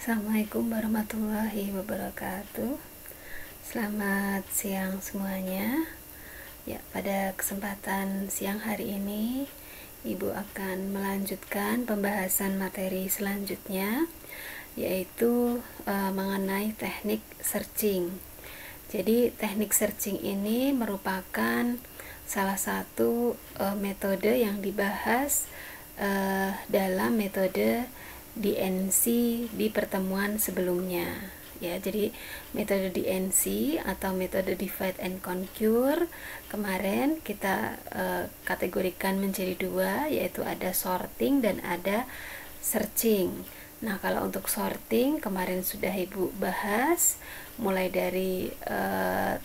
Assalamualaikum warahmatullahi wabarakatuh. Selamat siang semuanya. Ya, pada kesempatan siang hari ini Ibu akan melanjutkan pembahasan materi selanjutnya, yaitu mengenai teknik searching. Jadi teknik searching ini merupakan salah satu metode yang dibahas dalam metode DNC di pertemuan sebelumnya. Ya, jadi metode DNC atau metode divide and conquer kemarin kita kategorikan menjadi dua, yaitu ada sorting dan ada searching. Nah, kalau untuk sorting kemarin sudah Ibu bahas mulai dari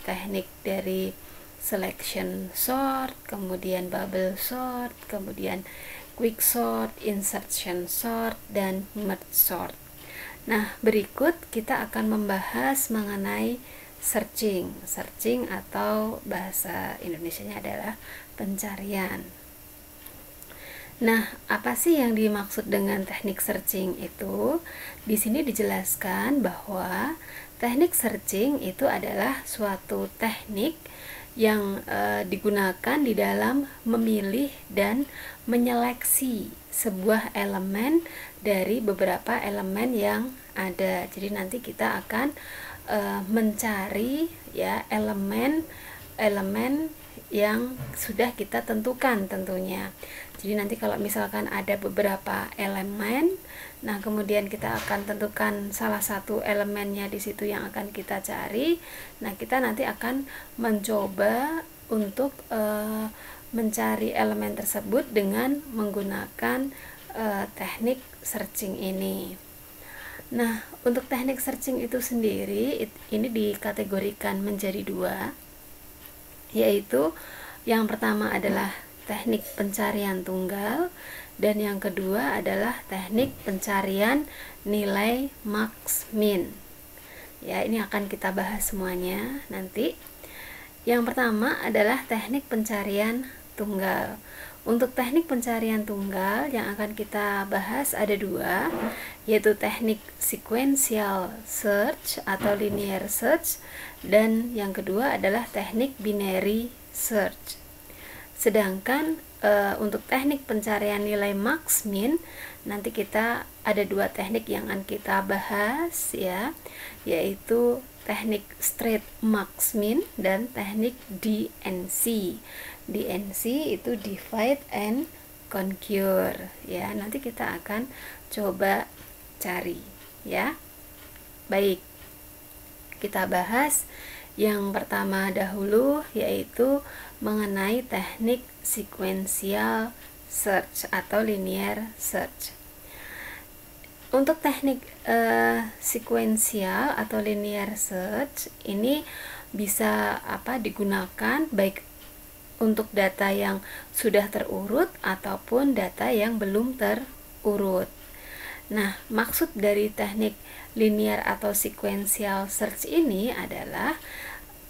teknik dari selection sort, kemudian bubble sort, kemudian quick sort, insertion sort, dan merge sort. Nah, berikut kita akan membahas mengenai searching. Searching atau bahasa Indonesianya adalah pencarian. Nah, apa sih yang dimaksud dengan teknik searching itu? Di sini dijelaskan bahwa teknik searching itu adalah suatu teknik yang digunakan di dalam memilih dan menyeleksi sebuah elemen dari beberapa elemen yang ada. Jadi nanti kita akan mencari ya elemen yang sudah kita tentukan tentunya. Jadi nanti kalau misalkan ada beberapa elemen, nah kemudian kita akan tentukan salah satu elemennya di situ yang akan kita cari. Nah, kita nanti akan mencoba untuk mencari elemen tersebut dengan menggunakan teknik searching ini. Nah, untuk teknik searching itu sendiri ini dikategorikan menjadi dua, yaitu yang pertama adalah teknik pencarian tunggal dan yang kedua adalah teknik pencarian nilai max min. Ya, ini akan kita bahas semuanya nanti. Yang pertama adalah teknik pencarian tunggal. Untuk teknik pencarian tunggal yang akan kita bahas ada dua, yaitu teknik sequential search atau linear search, dan yang kedua adalah teknik binary search. Sedangkan untuk teknik pencarian nilai max min, nanti kita ada dua teknik yang akan kita bahas ya, yaitu teknik straight max min dan teknik DNC. DNC itu divide and conquer ya. Nanti kita akan coba cari ya. Baik. Kita bahas yang pertama dahulu, yaitu mengenai teknik sequential search atau linear search. Untuk teknik sequential atau linear search ini bisa digunakan baik untuk data yang sudah terurut ataupun data yang belum terurut. Nah, maksud dari teknik linear atau sequential search ini adalah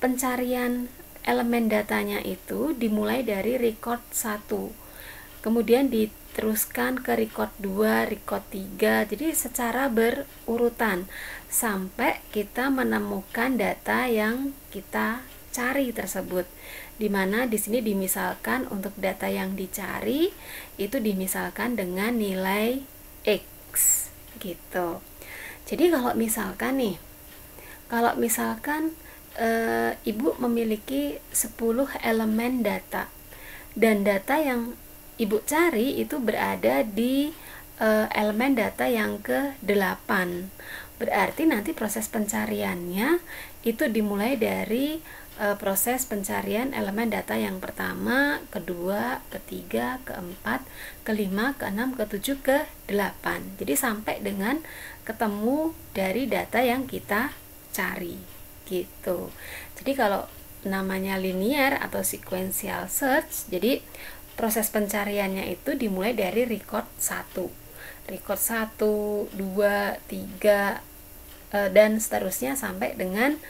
pencarian elemen datanya itu dimulai dari record 1, kemudian diteruskan ke record 2, record 3, jadi secara berurutan sampai kita menemukan data yang kita cari tersebut. Dimana di sini dimisalkan untuk data yang dicari itu dimisalkan dengan nilai X gitu. Jadi kalau misalkan Ibu memiliki 10 elemen data dan data yang Ibu cari itu berada di elemen data yang ke-8. Berarti nanti proses pencariannya itu dimulai dari proses pencarian elemen data yang pertama, kedua, ketiga, keempat, kelima, keenam, ketujuh, ke-8. Jadi sampai dengan ketemu dari data yang kita cari gitu. Jadi kalau namanya linear atau sequential search, jadi proses pencariannya itu dimulai dari record 1. Record 1, 2, 3 dan seterusnya sampai dengan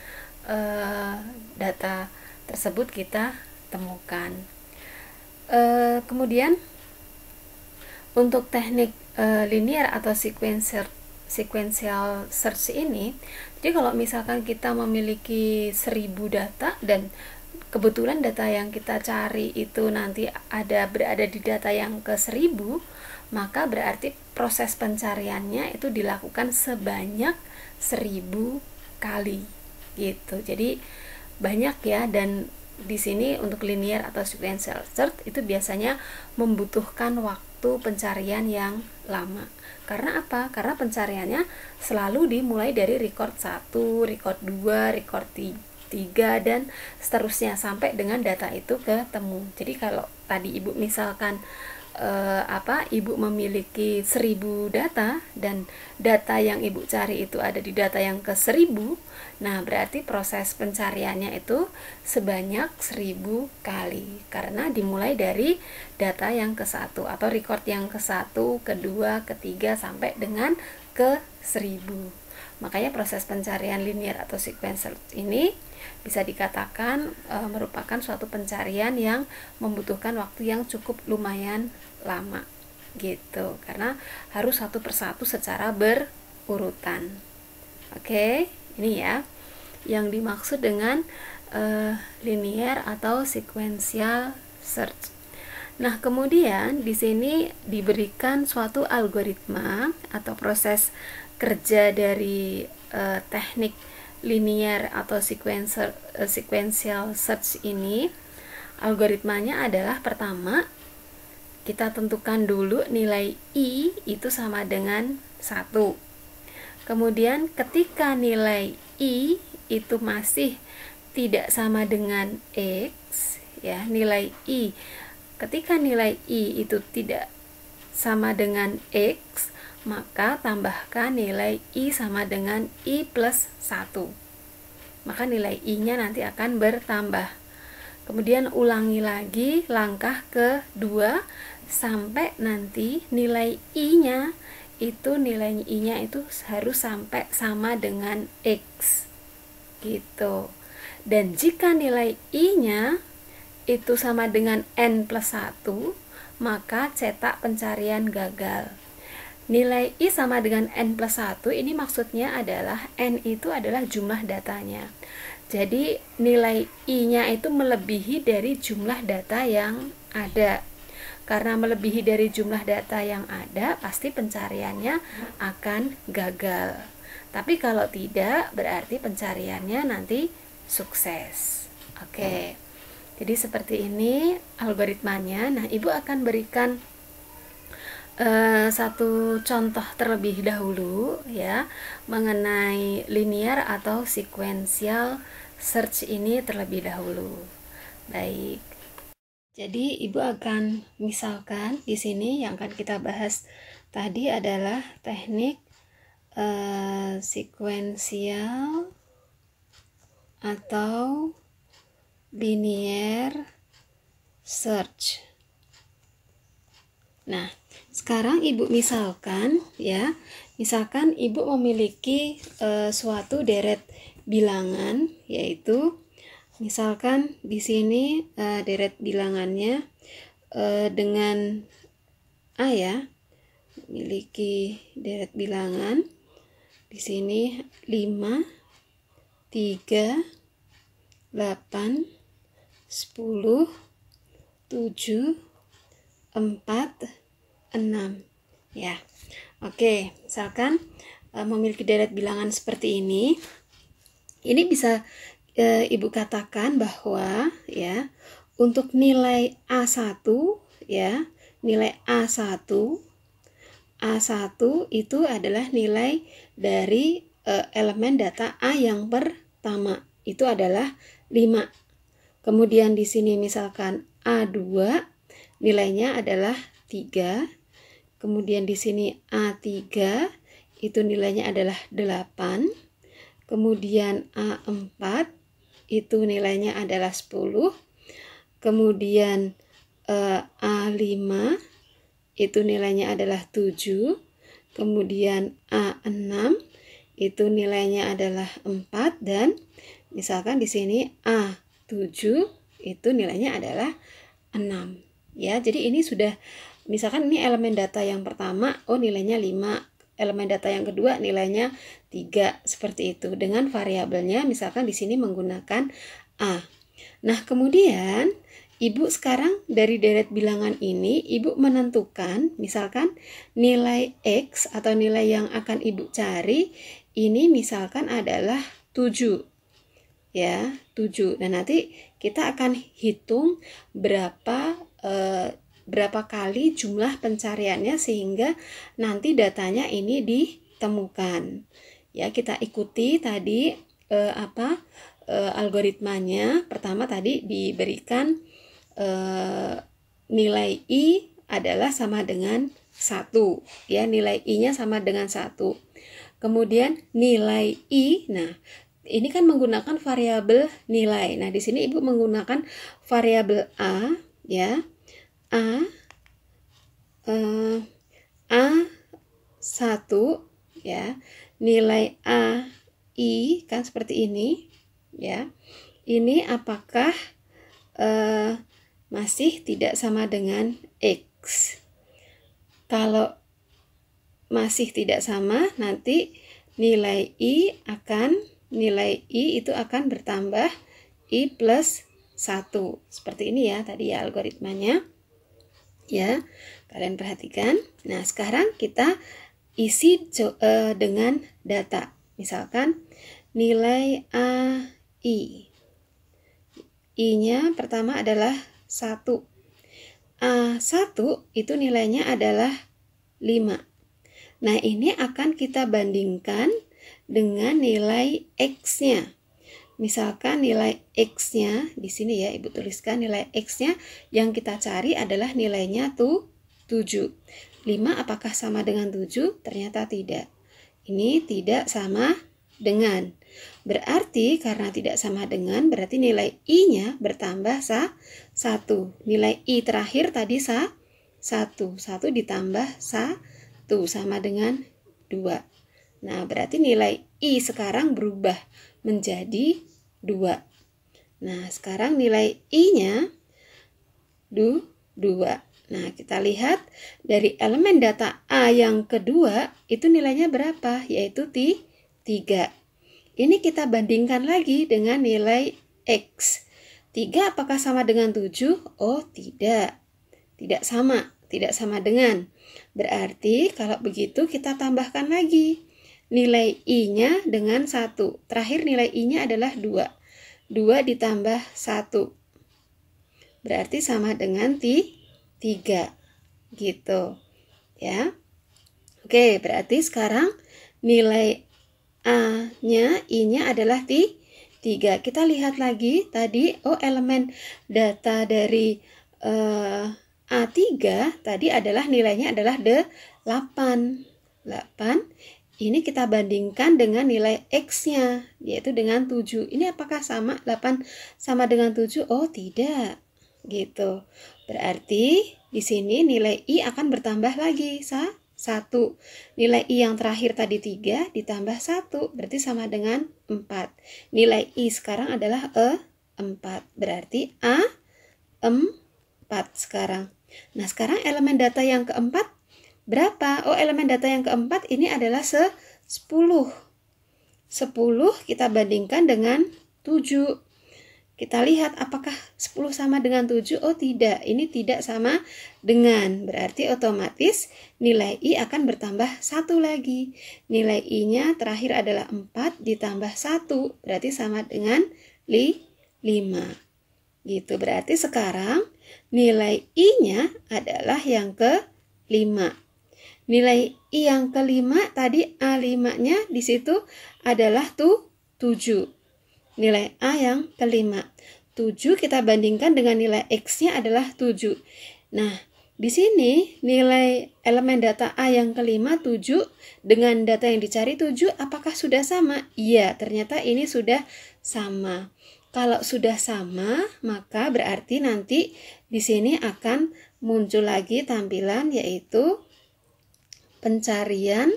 data tersebut kita temukan. Kemudian untuk teknik linear atau sequential search ini, jadi kalau misalkan kita memiliki 1000 data dan kebetulan data yang kita cari itu nanti berada di data yang ke 1000, maka berarti proses pencariannya itu dilakukan sebanyak 1000 kali gitu. Jadi banyak ya, dan di sini untuk linear atau sequential search itu biasanya membutuhkan waktu pencarian yang lama. Karena apa? Karena pencariannya selalu dimulai dari record 1, record 2, record 3 dan seterusnya sampai dengan data itu ketemu. Jadi kalau tadi Ibu misalkan Ibu memiliki 1000 data dan data yang Ibu cari itu ada di data yang ke 1000, nah berarti proses pencariannya itu sebanyak 1000 kali karena dimulai dari data yang ke 1 atau record yang ke 1, kedua, ketiga sampai dengan ke 1000. Makanya proses pencarian linear atau sequential ini bisa dikatakan merupakan suatu pencarian yang membutuhkan waktu yang cukup lumayan lama gitu, karena harus satu persatu secara berurutan. Oke, ini ya yang dimaksud dengan linear atau sequential search. Nah, kemudian di sini diberikan suatu algoritma atau proses kerja dari teknik linear atau sequential search ini. Algoritmanya adalah pertama, kita tentukan dulu nilai I itu sama dengan 1. Kemudian ketika nilai I itu masih tidak sama dengan X, ya, nilai I. Ketika nilai I itu tidak sama dengan X, maka tambahkan nilai I sama dengan I plus 1. Maka nilai I-nya nanti akan bertambah. Kemudian ulangi lagi langkah kedua sampai nanti nilai I-nya itu harus sampai sama dengan X. Gitu. Dan jika nilai I-nya itu sama dengan N plus 1, maka cetak pencarian gagal. Nilai I sama dengan N plus 1 ini maksudnya adalah N itu adalah jumlah datanya. Jadi nilai I-nya itu melebihi dari jumlah data yang ada. Karena melebihi dari jumlah data yang ada, pasti pencariannya akan gagal. Tapi kalau tidak, berarti pencariannya nanti sukses. Oke. Jadi seperti ini algoritmanya. Nah, Ibu akan berikan satu contoh terlebih dahulu ya mengenai linear atau sequential search ini terlebih dahulu. Baik. Jadi Ibu akan misalkan di sini yang akan kita bahas tadi adalah teknik sequential atau linear search. Nah, sekarang Ibu misalkan Ibu memiliki suatu deret bilangan, yaitu misalkan di sini deret bilangannya dengan A ya, memiliki deret bilangan di sini 5, 3, 8, 10, 7, 4, 6 ya. Oke, misalkan memiliki deret bilangan seperti ini. Ini bisa Ibu katakan bahwa ya untuk nilai A1 ya, nilai A1 itu adalah nilai dari elemen data A yang pertama, itu adalah 5. Kemudian di sini misalkan A2 nilainya adalah 3. Kemudian di sini A3 itu nilainya adalah 8. Kemudian A4 itu nilainya adalah 10. Kemudian A5 itu nilainya adalah 7. Kemudian A6 itu nilainya adalah 4, dan misalkan di sini A7 itu nilainya adalah 6. Ya, jadi ini sudah, misalkan ini elemen data yang pertama, nilainya 5, elemen data yang kedua nilainya 3, seperti itu. Dengan variabelnya misalkan di sini menggunakan A. Nah, kemudian Ibu sekarang dari deret bilangan ini, Ibu menentukan misalkan nilai X atau nilai yang akan Ibu cari, ini misalkan adalah 7. Ya, 7. Nah, nanti kita akan hitung berapa kali jumlah pencariannya sehingga nanti datanya ini ditemukan. Ya, kita ikuti tadi algoritmanya. Pertama tadi diberikan nilai I adalah sama dengan 1. Ya, nilai I-nya sama dengan 1. Kemudian nilai I, nah ini kan menggunakan variabel nilai. Nah, di sini Ibu menggunakan variabel A, ya. A1, ya. Nilai AI kan seperti ini, ya. Ini apakah masih tidak sama dengan X? Kalau masih tidak sama, nanti nilai I itu akan bertambah I plus 1. Seperti ini ya tadi ya algoritmanya. Ya, kalian perhatikan. Nah, sekarang kita isi dengan data. Misalkan nilai AI. I-nya pertama adalah 1. A1 itu nilainya adalah 5. Nah, ini akan kita bandingkan dengan nilai X-nya. Misalkan nilai X-nya di sini ya, Ibu tuliskan nilai X-nya yang kita cari adalah nilainya tuh 7. 5 apakah sama dengan 7? Ternyata tidak. Ini tidak sama dengan. Berarti karena tidak sama dengan, berarti nilai I-nya bertambah 1. Nilai I terakhir tadi 1. 1 ditambah 1 sama dengan 2. Nah, berarti nilai I sekarang berubah menjadi 2. Nah, sekarang nilai I-nya 2. Nah, kita lihat dari elemen data A yang kedua, itu nilainya berapa? Yaitu 3. Ini kita bandingkan lagi dengan nilai X. 3 apakah sama dengan 7? Oh, tidak. Tidak sama dengan. Berarti kalau begitu kita tambahkan lagi nilai I-nya dengan 1. Terakhir nilai I-nya adalah 2. 2 ditambah 1. Berarti sama dengan 3. Gitu. Ya. Oke, berarti sekarang nilai A-nya, I-nya adalah 3. Kita lihat lagi tadi, elemen data dari A3 tadi adalah nilainya adalah 8. Ini kita bandingkan dengan nilai X-nya, yaitu dengan 7. Ini apakah sama? 8 sama dengan 7? Oh, tidak. Gitu. Berarti di sini nilai I akan bertambah lagi 1. Nilai I yang terakhir tadi 3 ditambah 1, berarti sama dengan 4. Nilai I sekarang adalah 4. Berarti A4 sekarang. Nah, sekarang elemen data yang keempat berapa? Oh, elemen data yang keempat ini adalah 10. 10 kita bandingkan dengan 7. Kita lihat apakah 10 sama dengan 7? Oh, tidak. Ini tidak sama dengan. Berarti otomatis nilai I akan bertambah 1 lagi. Nilai I-nya terakhir adalah 4 ditambah 1. Berarti sama dengan 5. Gitu. Berarti sekarang nilai I-nya adalah yang ke-5. Nilai I yang kelima tadi A5-nya di situ adalah 7. Nilai A yang kelima. 7 kita bandingkan dengan nilai X-nya adalah 7. Nah, di sini nilai elemen data A yang kelima 7 dengan data yang dicari 7 apakah sudah sama? Iya, ternyata ini sudah sama. Kalau sudah sama, maka berarti nanti di sini akan muncul lagi tampilan yaitu pencarian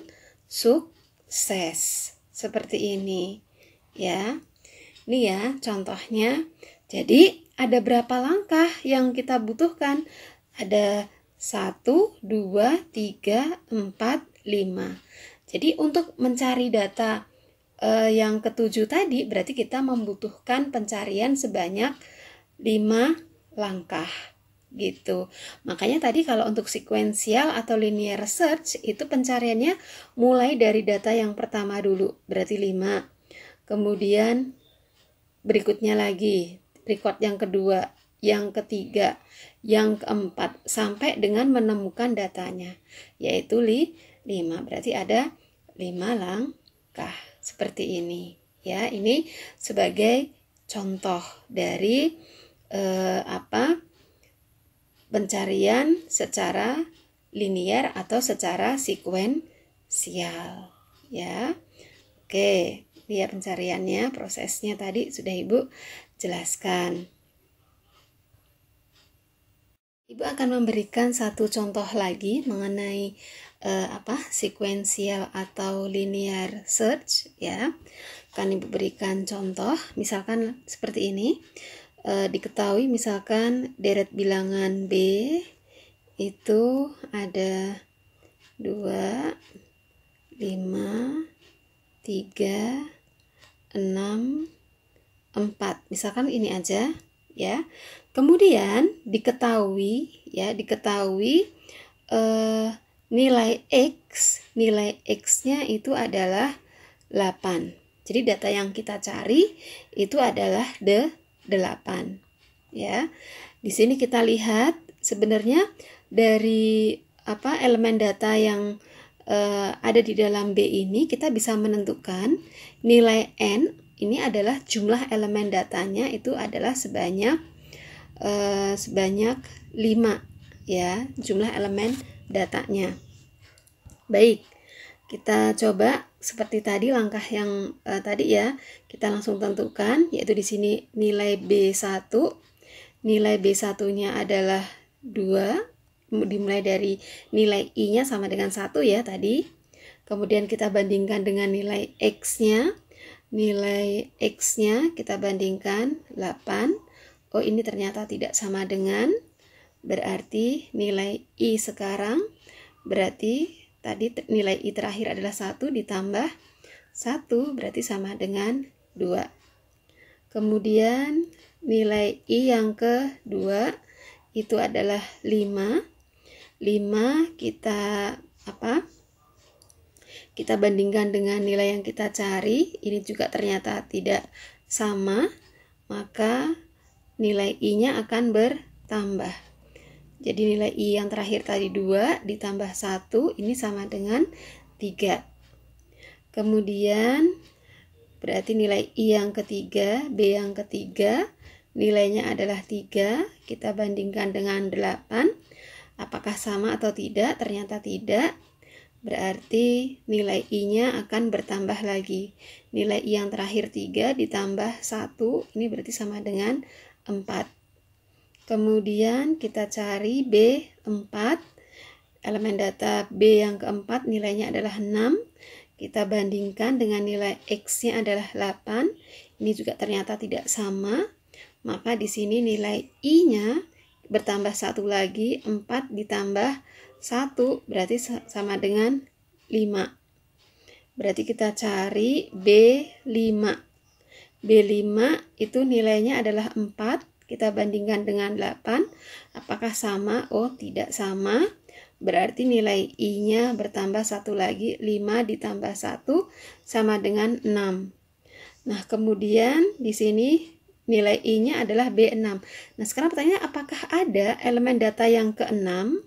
sukses. Seperti ini. Ya. Ini ya contohnya. Jadi ada berapa langkah yang kita butuhkan? Ada 1, 2, 3, 4, 5. Jadi untuk mencari data yang ketujuh tadi berarti kita membutuhkan pencarian sebanyak 5 langkah gitu. Makanya tadi kalau untuk sequential atau linear search itu pencariannya mulai dari data yang pertama dulu, berarti 5. Kemudian berikutnya lagi record yang kedua, yang ketiga, yang keempat sampai dengan menemukan datanya yaitu 5. Berarti ada 5 langkah seperti ini ya. Ini sebagai contoh dari pencarian secara linear atau secara sekuensial ya. Oke, lihat pencariannya, prosesnya tadi sudah Ibu jelaskan. Ibu akan memberikan satu contoh lagi mengenai sequential atau linear search ya. Akan Ibu berikan contoh, misalkan seperti ini. Diketahui misalkan deret bilangan B itu ada 2, 5, 3, 6, 4. Misalkan ini aja ya. Kemudian diketahui nilai X-nya itu adalah 8. Jadi data yang kita cari itu adalah 8 ya. Di sini kita lihat sebenarnya dari elemen data yang ada di dalam B ini kita bisa menentukan nilai N ini adalah jumlah elemen datanya itu adalah sebanyak 5 ya, jumlah elemen datanya. Baik, kita coba seperti tadi langkah yang tadi ya, kita langsung tentukan yaitu di sini nilai B1. Nilai B1-nya adalah 2, dimulai dari nilai I-nya sama dengan 1 ya tadi. Kemudian kita bandingkan dengan nilai X-nya. Nilai X-nya kita bandingkan 8. Oh, ini ternyata tidak sama dengan, berarti nilai I sekarang, berarti tadi nilai I terakhir adalah 1 ditambah 1, berarti sama dengan 2. Kemudian nilai I yang kedua itu adalah 5. 5 kita bandingkan dengan nilai yang kita cari, ini juga ternyata tidak sama, maka nilai I-nya akan bertambah. Jadi nilai I yang terakhir tadi 2 ditambah 1, ini sama dengan 3. Kemudian berarti nilai I yang ketiga, B yang ketiga, nilainya adalah 3, kita bandingkan dengan 8. Apakah sama atau tidak? Ternyata tidak. Berarti nilai I-nya akan bertambah lagi. Nilai I yang terakhir 3 ditambah 1, ini berarti sama dengan 4. Kemudian kita cari B4. Elemen data B yang keempat nilainya adalah 6. Kita bandingkan dengan nilai X-nya adalah 8. Ini juga ternyata tidak sama. Maka di sini nilai I-nya bertambah 1 lagi, 4 ditambah 1 berarti sama dengan 5. Berarti kita cari B5. B5 itu nilainya adalah 4. Kita bandingkan dengan 8. Apakah sama? Oh, tidak sama. Berarti nilai I-nya bertambah 1 lagi, 5 ditambah 1 sama dengan 6. Nah, kemudian di sini nilai I-nya adalah B6. Nah, sekarang pertanyaannya apakah ada elemen data yang ke-6?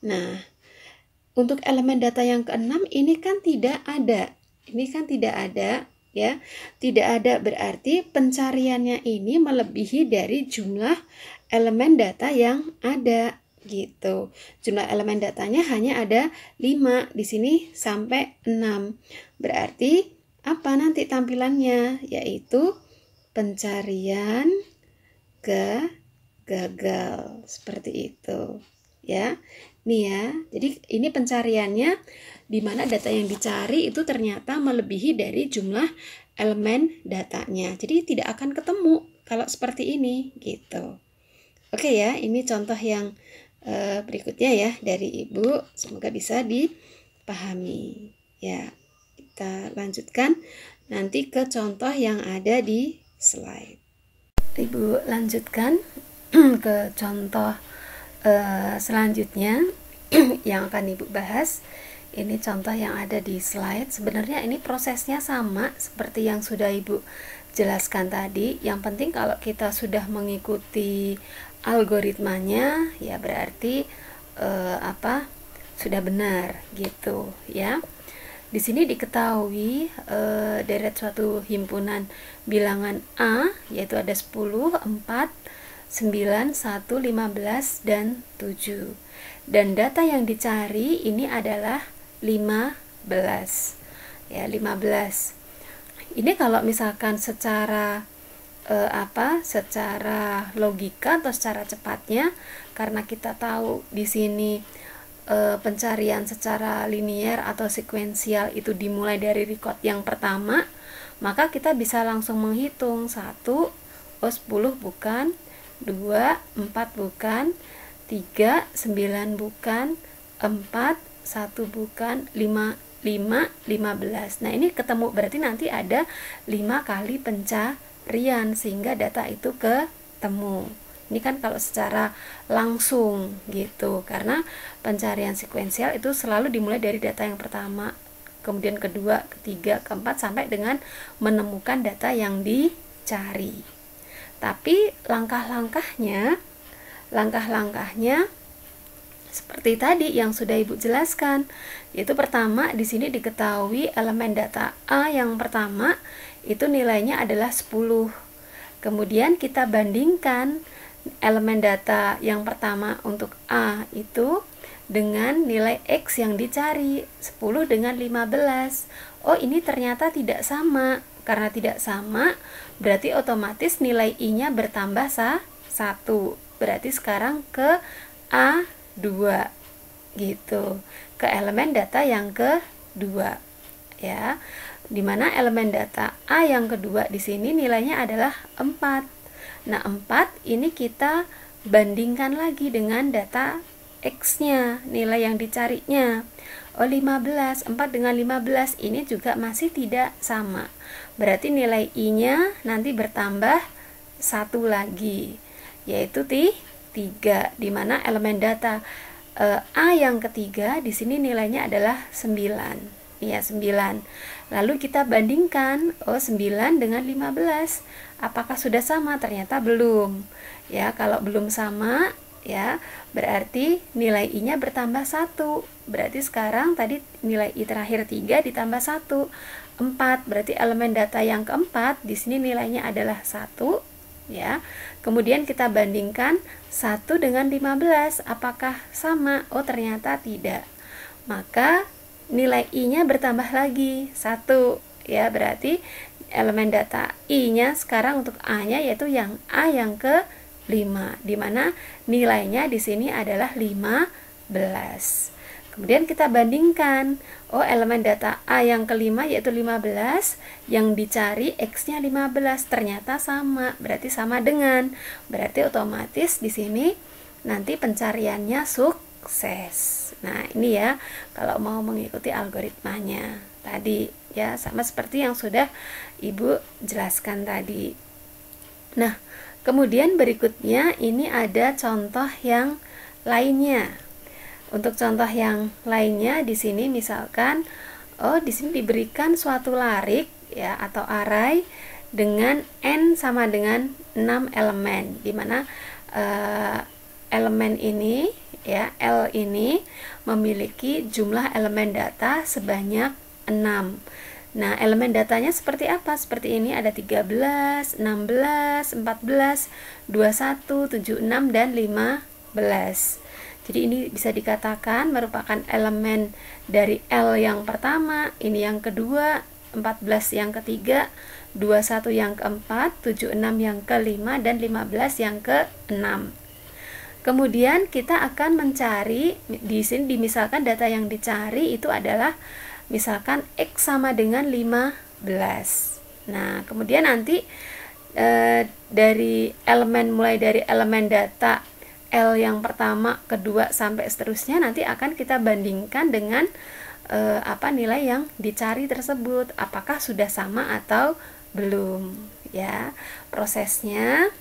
Nah, untuk elemen data yang ke-6 ini kan tidak ada. Ini kan tidak ada ya. Tidak ada berarti pencariannya ini melebihi dari jumlah elemen data yang ada gitu. Jumlah elemen datanya hanya ada 5, di sini sampai 6. Berarti apa nanti tampilannya? Yaitu pencarian gagal seperti itu ya. Nih ya, jadi ini pencariannya di mana data yang dicari itu ternyata melebihi dari jumlah elemen datanya. Jadi tidak akan ketemu kalau seperti ini gitu. Oke ya, ini contoh yang berikutnya ya dari Ibu. Semoga bisa dipahami Ya, kita lanjutkan nanti ke contoh yang ada di slide. Ibu lanjutkan ke contoh selanjutnya yang akan Ibu bahas. Ini contoh yang ada di slide. Sebenarnya ini prosesnya sama seperti yang sudah Ibu jelaskan tadi. Yang penting kalau kita sudah mengikuti algoritmanya, ya berarti sudah benar gitu ya. Di sini diketahui deret suatu himpunan bilangan A, yaitu ada 10, 4, 9, 1, 15, dan 7. Dan data yang dicari ini adalah 15. Ya, 15. Ini kalau misalkan secara secara logika atau secara cepatnya, karena kita tahu di sini pencarian secara linier atau sekuensial itu dimulai dari record yang pertama, maka kita bisa langsung menghitung 1, 10 bukan, 2, 4 bukan, 3, 9 bukan, 4, 1 bukan, 5, 15. Nah ini ketemu, berarti nanti ada 5 kali pencarian sehingga data itu ketemu. Ini kan kalau secara langsung gitu, karena pencarian sekuensial itu selalu dimulai dari data yang pertama, kemudian kedua, ketiga, keempat, sampai dengan menemukan data yang dicari. Tapi langkah-langkahnya seperti tadi yang sudah Ibu jelaskan, yaitu pertama di sini diketahui elemen data A yang pertama itu nilainya adalah 10. Kemudian kita bandingkan elemen data yang pertama untuk A itu dengan nilai X yang dicari, 10 dengan 15. Oh, ini ternyata tidak sama. Karena tidak sama, berarti otomatis nilai I-nya bertambah 1. Berarti sekarang ke A2 gitu. Ke elemen data yang kedua. Ya. Dimana elemen data A yang kedua di sini nilainya adalah 4. Nah, 4 ini kita bandingkan lagi dengan data X-nya, nilai yang dicarinya. Oh, 15, 4 dengan 15 ini juga masih tidak sama. Berarti nilai I-nya nanti bertambah 1 lagi, yaitu 3, di mana elemen data A yang ketiga di sini nilainya adalah 9. Ya, 9. Lalu kita bandingkan, 9 dengan 15. Apakah sudah sama? Ternyata belum. Ya, kalau belum sama, ya, berarti nilai I-nya bertambah 1. Berarti sekarang tadi nilai I terakhir 3 ditambah 1, 4. Berarti elemen data yang keempat di sini nilainya adalah 1, ya. Kemudian kita bandingkan 1 dengan 15. Apakah sama? Oh, ternyata tidak. Maka nilai I-nya bertambah lagi 1, ya. Berarti elemen data I-nya sekarang untuk A-nya yaitu yang A yang ke-5, di mana nilainya di sini adalah 15. Kemudian kita bandingkan, elemen data A yang ke-5 yaitu 15, yang dicari X-nya 15, ternyata sama, berarti sama dengan, berarti otomatis di sini nanti pencariannya sukses. Nah, ini ya kalau mau mengikuti algoritmanya tadi, ya sama seperti yang sudah Ibu jelaskan tadi. Nah, kemudian berikutnya ini ada contoh yang lainnya. Untuk contoh yang lainnya di sini misalkan di sini diberikan suatu larik ya atau array dengan n sama dengan 6 elemen, di mana elemen ini ya L ini memiliki jumlah elemen data sebanyak 6. Nah, elemen datanya seperti apa? Seperti ini ada 13, 16, 14, 21, 76 dan 15. Jadi ini bisa dikatakan merupakan elemen dari L yang pertama, ini yang kedua, 14 yang ketiga, 21 yang keempat, 76 yang kelima, dan 15 yang keenam. Kemudian kita akan mencari, di sini misalkan data yang dicari itu adalah misalkan X sama dengan 15. Nah, kemudian nanti mulai dari elemen data L yang pertama, kedua sampai seterusnya nanti akan kita bandingkan dengan nilai yang dicari tersebut, apakah sudah sama atau belum ya. Prosesnya,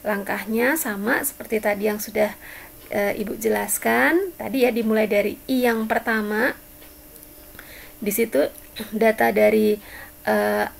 langkahnya sama seperti tadi yang sudah Ibu jelaskan tadi ya, dimulai dari I yang pertama. Di situ data dari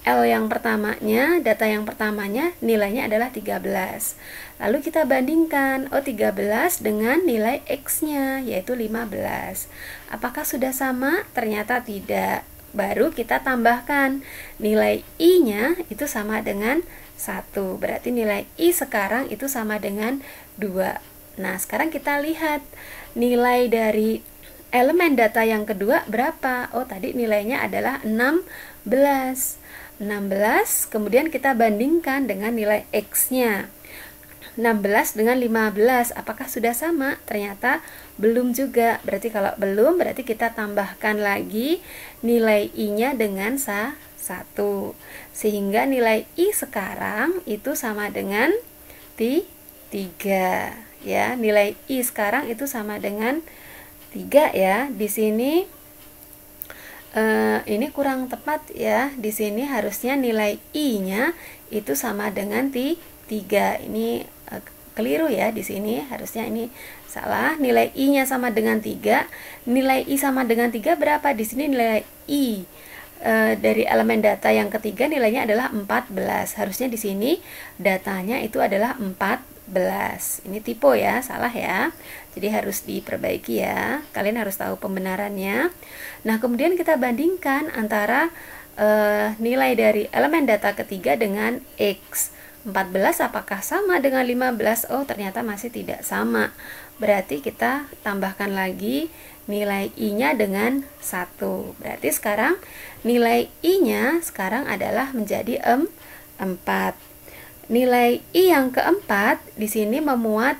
L yang pertamanya, data yang pertamanya nilainya adalah 13. Lalu kita bandingkan, 13 dengan nilai X-nya yaitu 15. Apakah sudah sama? Ternyata tidak. Baru kita tambahkan nilai I-nya itu sama dengan 1. Berarti nilai I sekarang itu sama dengan 2. Nah, sekarang kita lihat nilai dari elemen data yang kedua berapa? Tadi nilainya adalah 16. Kemudian kita bandingkan dengan nilai X-nya. 16 dengan 15, apakah sudah sama? Ternyata belum juga. Berarti kalau belum, berarti kita tambahkan lagi nilai I-nya dengan 1. Sehingga nilai I sekarang itu sama dengan 3. Ya, nilai I sekarang itu sama dengan 3 ya. Di sini ini kurang tepat ya. Di sini harusnya nilai I-nya itu sama dengan 3. Ini keliru ya, di sini harusnya ini salah. Nilai I-nya sama dengan 3. Nilai I sama dengan 3 berapa? Di sini nilai I dari elemen data yang ketiga nilainya adalah 14. Harusnya di sini datanya itu adalah 14. Ini typo ya, salah ya. Jadi harus diperbaiki ya. Kalian harus tahu pembenarannya. Nah, kemudian kita bandingkan antara nilai dari elemen data ketiga dengan X. 14 apakah sama dengan 15? Ternyata masih tidak sama. Berarti kita tambahkan lagi nilai I-nya dengan 1. Berarti sekarang nilai I-nya sekarang adalah menjadi 4. Nilai I yang keempat di sini memuat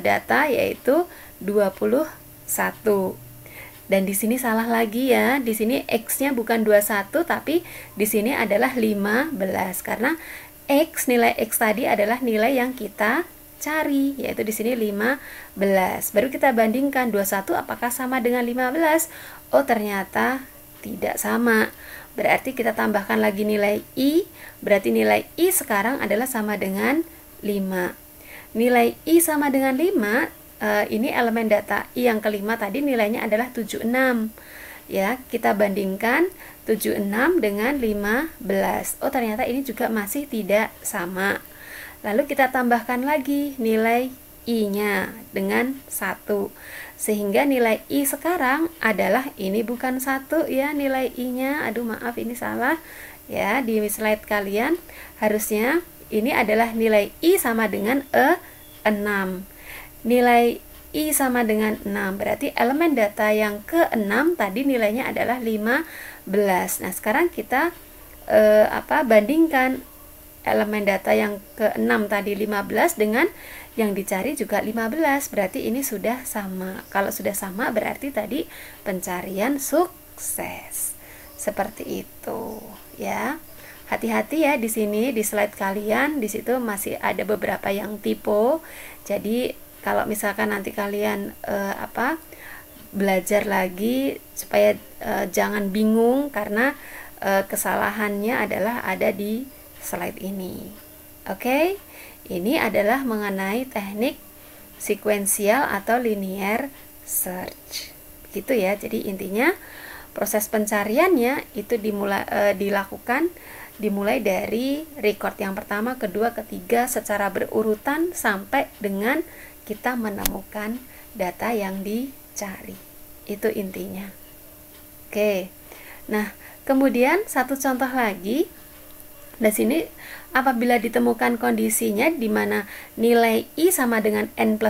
data yaitu 21. Dan di sini salah lagi ya. Di sini X-nya bukan 21 tapi di sini adalah 15 karena X, nilai X tadi adalah nilai yang kita cari, yaitu di sini 15. Baru kita bandingkan 21 apakah sama dengan 15? Ternyata tidak sama. Berarti kita tambahkan lagi nilai I, berarti nilai I sekarang adalah sama dengan 5. Nilai I sama dengan 5, ini elemen data I yang kelima tadi nilainya adalah 76. Ya, kita bandingkan 76 dengan 15. Ternyata ini juga masih tidak sama. Lalu kita tambahkan lagi nilai I-nya dengan 1. Sehingga nilai I sekarang adalah ini bukan 1 ya nilai I-nya. Aduh maaf ini salah. Ya, di slide kalian harusnya ini adalah nilai I sama dengan 6. Nilai I sama dengan 6. Berarti elemen data yang ke-6 tadi nilainya adalah 15. Nah, sekarang kita bandingkan elemen data yang ke-6 tadi 15 dengan yang dicari juga 15. Berarti ini sudah sama. Kalau sudah sama berarti tadi pencarian sukses. Seperti itu, ya. Hati-hati ya di sini di slide kalian, di situ masih ada beberapa yang typo. Jadi kalau misalkan nanti kalian belajar lagi supaya jangan bingung karena kesalahannya adalah ada di slide ini. Oke, ini adalah mengenai teknik sekuensial atau linear search. Gitu ya. Jadi intinya proses pencariannya itu dilakukan dimulai dari record yang pertama, kedua, ketiga secara berurutan sampai dengan kita menemukan data yang dicari. Itu intinya. Oke. Nah, kemudian satu contoh lagi. Di sini apabila ditemukan kondisinya di mana nilai I sama dengan N+1,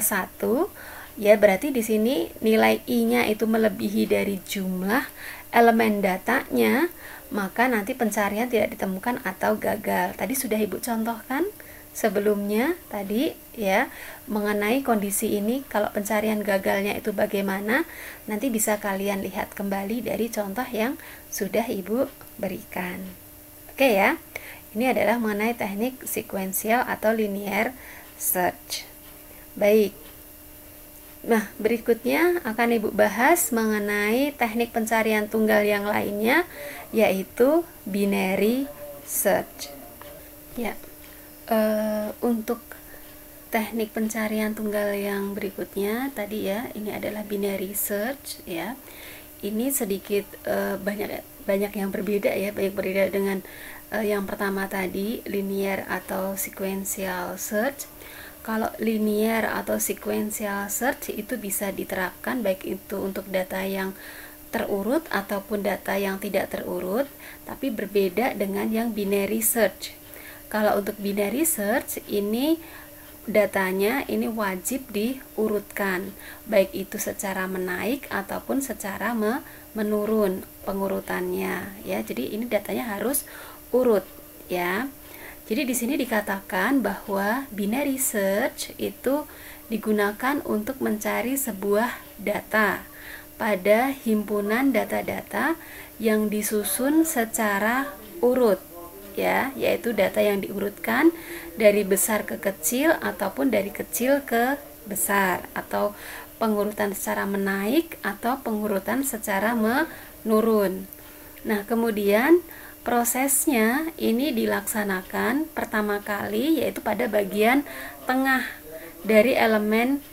ya berarti di sini nilai I-nya itu melebihi dari jumlah elemen datanya, maka nanti pencarian tidak ditemukan atau gagal. Tadi sudah Ibu contohkan sebelumnya tadi ya mengenai kondisi ini. Kalau pencarian gagalnya itu bagaimana, nanti bisa kalian lihat kembali dari contoh yang sudah Ibu berikan. Oke ya, ini adalah mengenai teknik sekuensial atau linear search. Baik, Nah, berikutnya akan Ibu bahas mengenai teknik pencarian tunggal yang lainnya, yaitu binary search. Ya, untuk teknik pencarian tunggal yang berikutnya tadi ya, ini adalah binary search ya. Ini sedikit banyak yang berbeda ya, banyak berbeda dengan yang pertama tadi, linear atau sequential search. Kalau linear atau sequential search itu bisa diterapkan baik itu untuk data yang terurut ataupun data yang tidak terurut, tapi berbeda dengan yang binary search. Kalau untuk binary search ini datanya ini wajib diurutkan, baik itu secara menaik ataupun secara menurun pengurutannya ya. Jadi ini datanya harus urut ya. Jadi di sini dikatakan bahwa binary search itu digunakan untuk mencari sebuah data pada himpunan data-data yang disusun secara urut ya, yaitu data yang diurutkan dari besar ke kecil ataupun dari kecil ke besar, atau pengurutan secara menaik atau pengurutan secara menurun. Nah, kemudian prosesnya ini dilaksanakan pertama kali yaitu pada bagian tengah dari elemen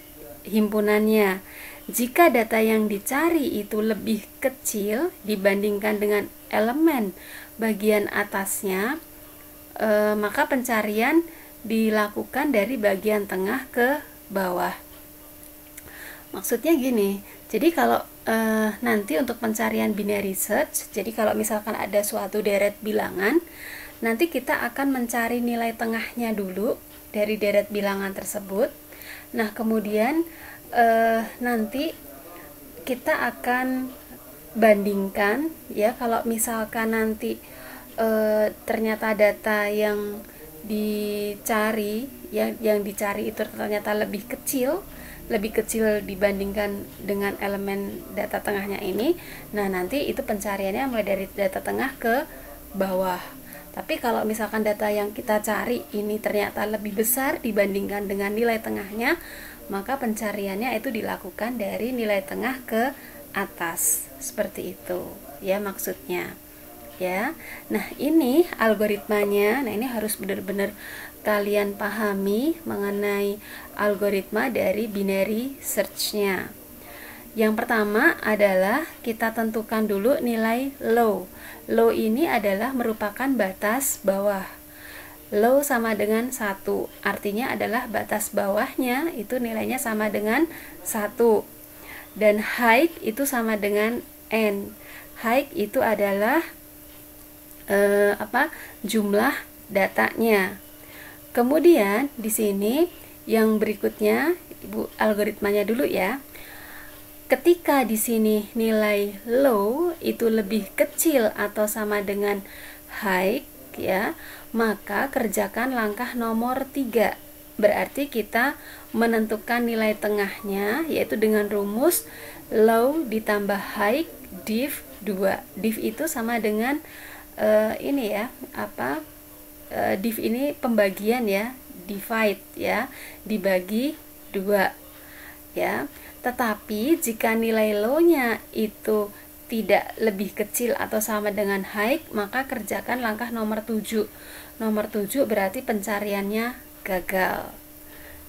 himpunannya. Jika data yang dicari itu lebih kecil dibandingkan dengan elemen bagian atasnya, maka pencarian dilakukan dari bagian tengah ke bawah. Maksudnya gini, jadi kalau nanti untuk pencarian binary search, jadi kalau misalkan ada suatu deret bilangan, nanti kita akan mencari nilai tengahnya dulu dari deret bilangan tersebut. Nah, kemudian nanti kita akan bandingkan ya, kalau misalkan nanti ternyata data yang dicari yang dicari itu ternyata lebih kecil dibandingkan dengan elemen data tengahnya ini. Nah, nanti itu pencariannya mulai dari data tengah ke bawah. Tapi kalau misalkan data yang kita cari ini ternyata lebih besar dibandingkan dengan nilai tengahnya, maka pencariannya itu dilakukan dari nilai tengah ke atas. Seperti itu ya maksudnya ya. Nah, ini algoritmanya. Nah, ini harus benar-benar kalian pahami mengenai algoritma dari binary search-nya. Yang pertama adalah kita tentukan dulu nilai low. Low ini adalah merupakan batas bawah. Low sama dengan 1, artinya adalah batas bawahnya itu nilainya sama dengan 1. Dan high itu sama dengan n. High itu adalah jumlah datanya. Kemudian di sini yang berikutnya, Ibu algoritmanya dulu ya. Ketika di sini nilai low itu lebih kecil atau sama dengan high ya, maka kerjakan langkah nomor 3. Berarti kita menentukan nilai tengahnya yaitu dengan rumus low ditambah high div 2. Div itu sama dengan ini ya, div ini pembagian ya, divide ya, dibagi 2 ya. Tetapi jika nilai low-nya itu tidak lebih kecil atau sama dengan high, maka kerjakan langkah nomor 7. Nomor 7 berarti pencariannya gagal.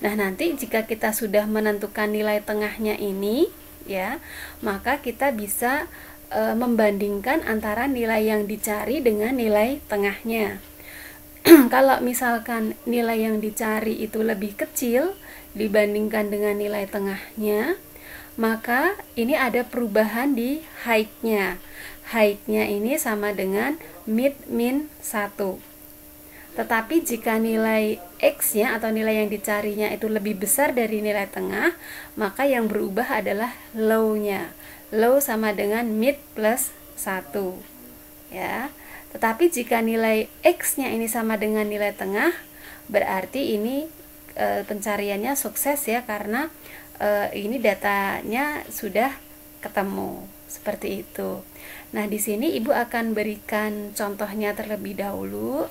Nah, nanti jika kita sudah menentukan nilai tengahnya ini ya, maka kita bisa membandingkan antara nilai yang dicari dengan nilai tengahnya. Kalau misalkan nilai yang dicari itu lebih kecil dibandingkan dengan nilai tengahnya, maka ini ada perubahan di high-nya. High-nya ini sama dengan mid min 1. Tetapi jika nilai X-nya atau nilai yang dicarinya itu lebih besar dari nilai tengah, maka yang berubah adalah low-nya. Low sama dengan mid plus 1 ya. Tetapi jika nilai X-nya ini sama dengan nilai tengah, berarti ini pencariannya sukses ya, karena ini datanya sudah ketemu. Seperti itu. Nah, di sini Ibu akan berikan contohnya terlebih dahulu.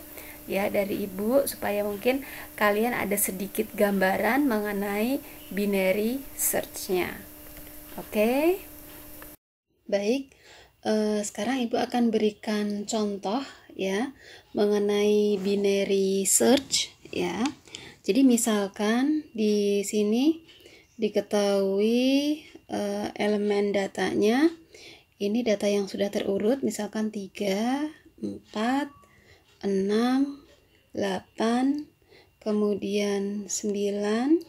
ya dari Ibu, supaya mungkin kalian ada sedikit gambaran mengenai binary search-nya. Oke. Baik, sekarang Ibu akan berikan contoh ya mengenai binary search ya. Jadi misalkan di sini diketahui elemen datanya, ini data yang sudah terurut, misalkan 3, 4, 6, 8, kemudian 9,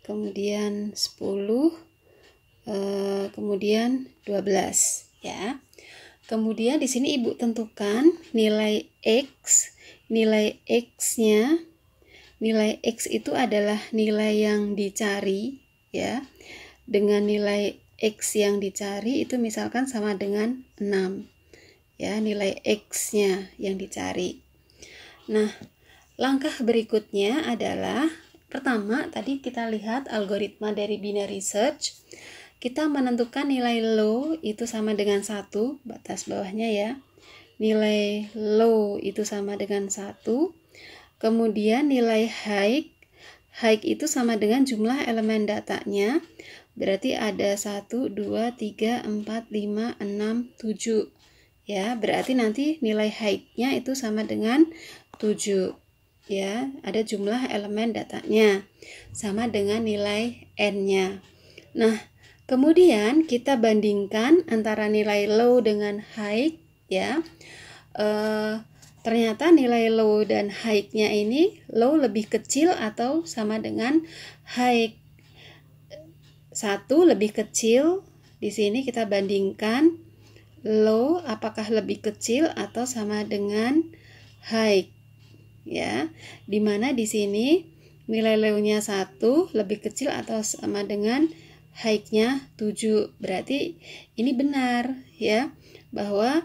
kemudian 10, kemudian 12 ya. Kemudian di sini Ibu tentukan nilai X. Nilai X-nya, nilai X itu adalah nilai yang dicari ya. Dengan nilai X yang dicari itu misalkan sama dengan 6. Ya, nilai X-nya yang dicari. Nah, langkah berikutnya adalah pertama tadi kita lihat algoritma dari binary search. Kita menentukan nilai low itu sama dengan 1, batas bawahnya ya. Nilai low itu sama dengan 1. Kemudian nilai high itu sama dengan jumlah elemen datanya. Berarti ada 1, 2, 3, 4, 5, 6, 7. Ya, berarti nanti nilai high-nya itu sama dengan 7. Ya, ada jumlah elemen datanya sama dengan nilai n-nya. Nah, kemudian kita bandingkan antara nilai low dengan high ya. Ternyata nilai low dan high-nya ini low lebih kecil atau sama dengan high. 1 lebih kecil. Di sini kita bandingkan low apakah lebih kecil atau sama dengan high. Ya. Dimana di sini nilai low-nya 1 lebih kecil atau sama dengan high-nya 7. Berarti ini benar ya, bahwa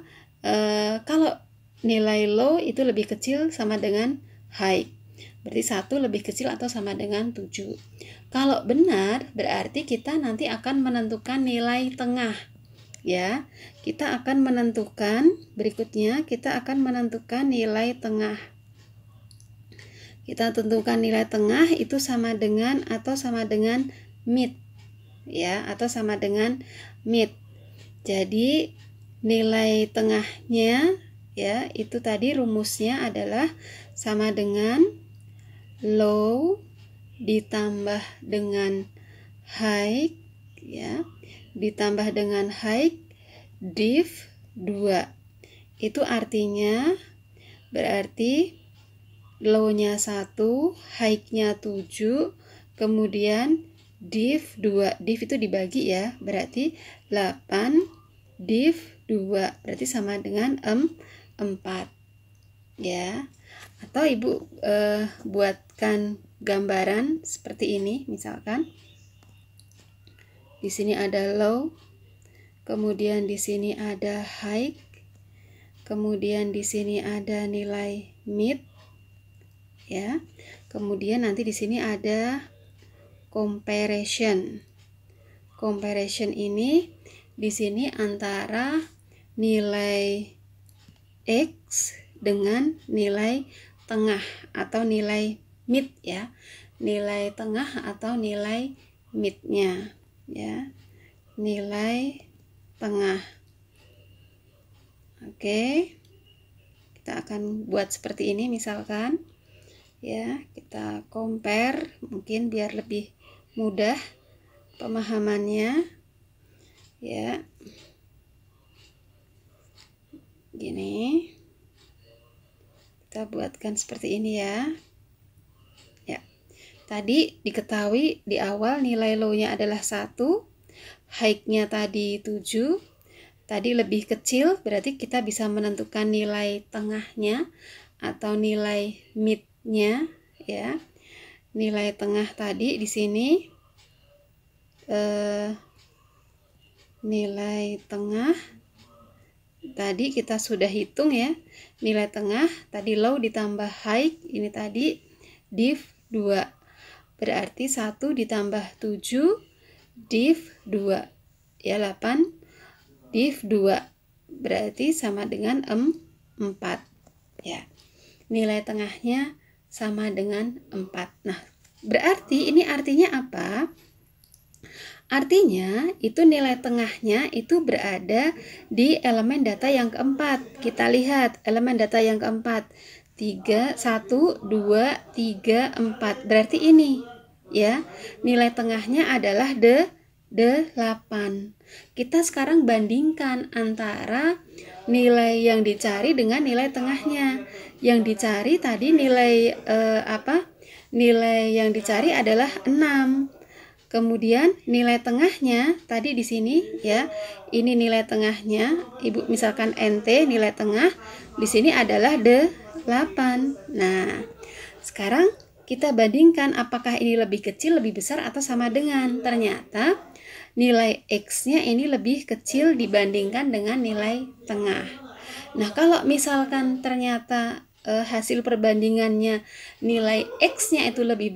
kalau nilai low itu lebih kecil sama dengan high. Berarti 1 lebih kecil atau sama dengan 7. Kalau benar berarti kita nanti akan menentukan nilai tengah. Ya, kita akan menentukan berikutnya kita akan menentukan nilai tengah. Kita tentukan nilai tengah itu sama dengan atau sama dengan mid. Ya, atau sama dengan mid. Jadi nilai tengahnya ya itu tadi rumusnya adalah sama dengan low ditambah dengan high ya, ditambah dengan high div 2. Itu artinya berarti low-nya 1, high-nya 7, kemudian div 2. Div itu dibagi ya, berarti 8 div 2. Berarti sama dengan 4. Ya. Atau Ibu buatkan gambaran seperti ini misalkan. Di sini ada low, kemudian di sini ada high, kemudian di sini ada nilai mid. Ya. Kemudian nanti di sini ada comparison. Comparison ini di sini antara nilai X dengan nilai tengah atau nilai mid ya. Nilai tengah atau nilai mid-nya ya. Nilai tengah. Oke. Kita akan buat seperti ini misalkan. Ya, kita compare mungkin biar lebih mudah pemahamannya ya. Gini kita buatkan seperti ini ya. Ya, tadi diketahui di awal nilai low-nya adalah 1, high-nya tadi 7, tadi lebih kecil, berarti kita bisa menentukan nilai tengahnya atau nilai mid-nya ya. Nilai tengah tadi di sini nilai tengah tadi kita sudah hitung ya. Nilai tengah tadi low ditambah high, ini tadi div 2. Berarti 1 ditambah 7 div 2 ya, 8 div 2. Berarti sama dengan 4 ya. nilai tengahnya sama dengan 4. Nah, berarti ini artinya apa? Artinya itu nilai tengahnya itu berada di elemen data yang keempat. Kita lihat elemen data yang keempat. 3, 1, 2, 3, 4. Berarti ini ya. Nilai tengahnya adalah 8. Kita sekarang bandingkan antara nilai yang dicari dengan nilai tengahnya. Yang dicari tadi nilai Nilai yang dicari adalah 6. Kemudian nilai tengahnya tadi di sini ya. Ini nilai tengahnya. Ibu misalkan NT nilai tengah di sini adalah 8. Nah, sekarang kita bandingkan apakah ini lebih kecil, lebih besar atau sama dengan. Ternyata nilai X-nya ini lebih kecil dibandingkan dengan nilai tengah. Nah, kalau misalkan ternyata hasil perbandingannya nilai X-nya itu lebih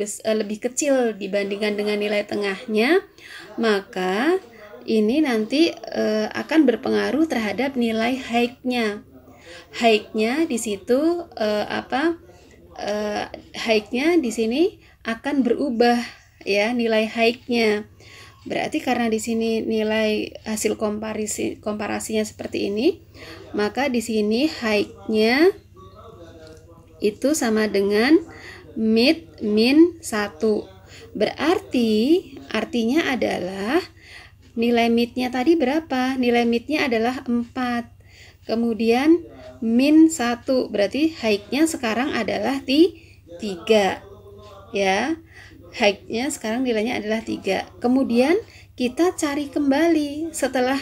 kecil dibandingkan dengan nilai tengahnya, maka ini nanti akan berpengaruh terhadap nilai height-nya. Height-nya di situ height-nya di sini akan berubah ya, nilai height-nya. Berarti karena di sini nilai hasil komparasinya seperti ini, maka di sini height-nya itu sama dengan mid min 1. Berarti artinya adalah nilai mid-nya tadi berapa? Nilai mid-nya adalah 4. Kemudian min 1. Berarti height-nya sekarang adalah 3. Ya. Height-nya sekarang nilainya adalah 3. Kemudian kita cari kembali setelah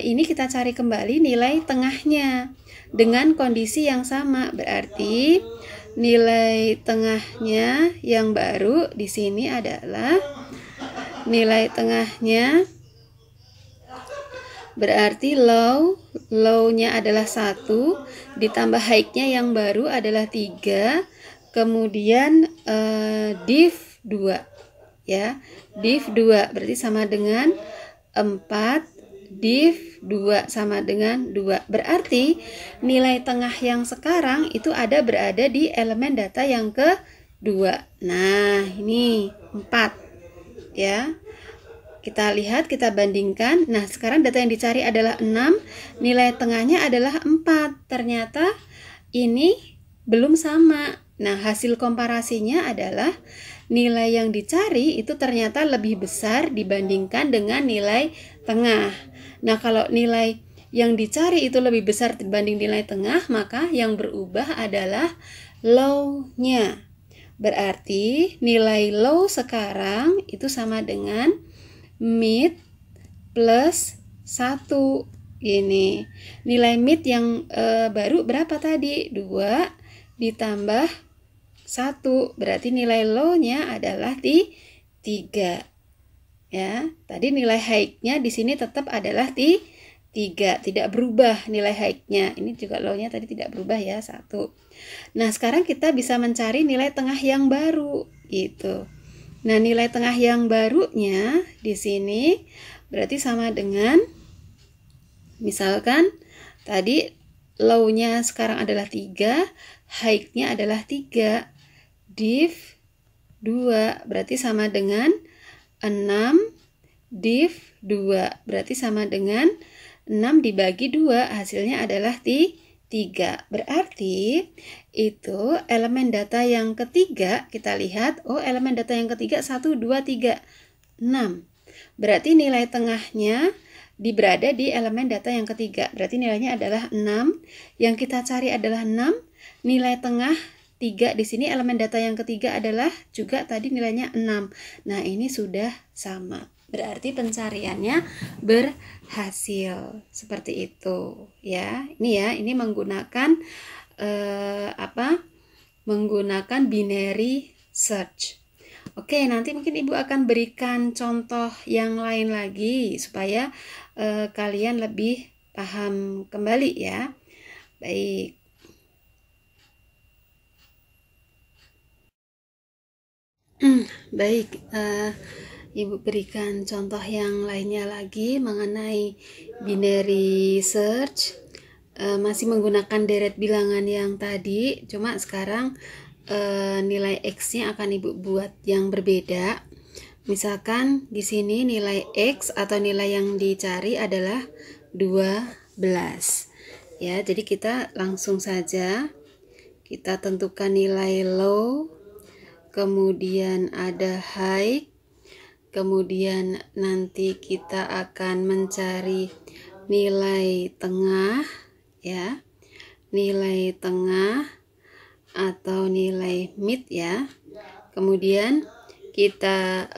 ini kita cari kembali nilai tengahnya dengan kondisi yang sama. Berarti nilai tengahnya yang baru di sini adalah nilai tengahnya berarti low-nya adalah 1 ditambah height-nya yang baru adalah 3. Kemudian div 2 ya. Div 2 berarti sama dengan 4. Div 2 sama dengan 2. Berarti nilai tengah yang sekarang itu berada di elemen data yang kedua. Nah, ini 4 ya. Kita lihat, kita bandingkan. Nah, sekarang data yang dicari adalah 6, nilai tengahnya adalah 4. Ternyata ini belum sama. Nah, hasil komparasinya adalah nilai yang dicari itu ternyata lebih besar dibandingkan dengan nilai tengah. Nah, kalau nilai yang dicari itu lebih besar dibanding nilai tengah, maka yang berubah adalah low-nya. Berarti nilai low sekarang itu sama dengan mid plus 1. Ini nilai mid yang baru berapa tadi? 2 ditambah 1. Berarti nilai low-nya adalah 3. Ya, tadi nilai height-nya di sini tetap adalah 3, tidak berubah nilai height-nya. Ini juga low-nya tadi tidak berubah ya, 1. Nah, sekarang kita bisa mencari nilai tengah yang baru gitu. Nah, nilai tengah yang barunya di sini berarti sama dengan misalkan tadi low-nya sekarang adalah 3, height-nya adalah 3. Div 2 berarti sama dengan 6 div 2 berarti sama dengan 6 dibagi 2 hasilnya adalah 3. Berarti itu elemen data yang ketiga. Kita lihat, elemen data yang ketiga 1, 2, 3, 6. Berarti nilai tengahnya berada di elemen data yang ketiga. Berarti nilainya adalah 6. Yang kita cari adalah 6. Nilai tengah 3 di sini elemen data yang ketiga adalah juga tadi nilainya 6. Nah, ini sudah sama. Berarti pencariannya berhasil. Seperti itu ya. Ini menggunakan menggunakan binary search. Oke, nanti mungkin Ibu akan berikan contoh yang lain lagi supaya kalian lebih paham kembali ya. Baik. Baik, Ibu berikan contoh yang lainnya lagi mengenai binary search. masih menggunakan deret bilangan yang tadi, cuma sekarang nilai X-nya akan Ibu buat yang berbeda. Misalkan di sini nilai X atau nilai yang dicari adalah 12. Ya, jadi kita langsung saja kita tentukan nilai low, kemudian ada high, kemudian nanti kita akan mencari nilai tengah, ya, nilai tengah atau nilai mid, ya. Kemudian kita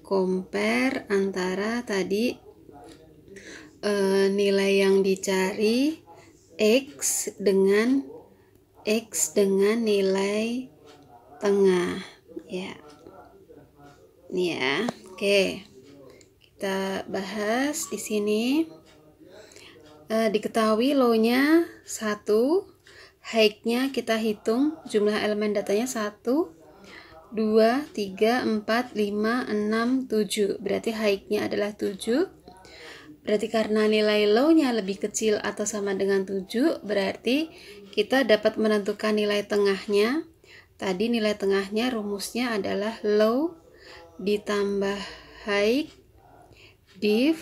compare antara tadi nilai yang dicari X dengan nilai tengah, ya. Ini ya. Oke. Kita bahas di sini. Diketahui low-nya 1, high-nya kita hitung jumlah elemen datanya 1, 2, 3, 4, 5, 6, 7. Berarti high-nya adalah 7. Berarti karena nilai low-nya lebih kecil atau sama dengan 7, berarti kita dapat menentukan nilai tengahnya. Tadi nilai tengahnya rumusnya adalah low ditambah high div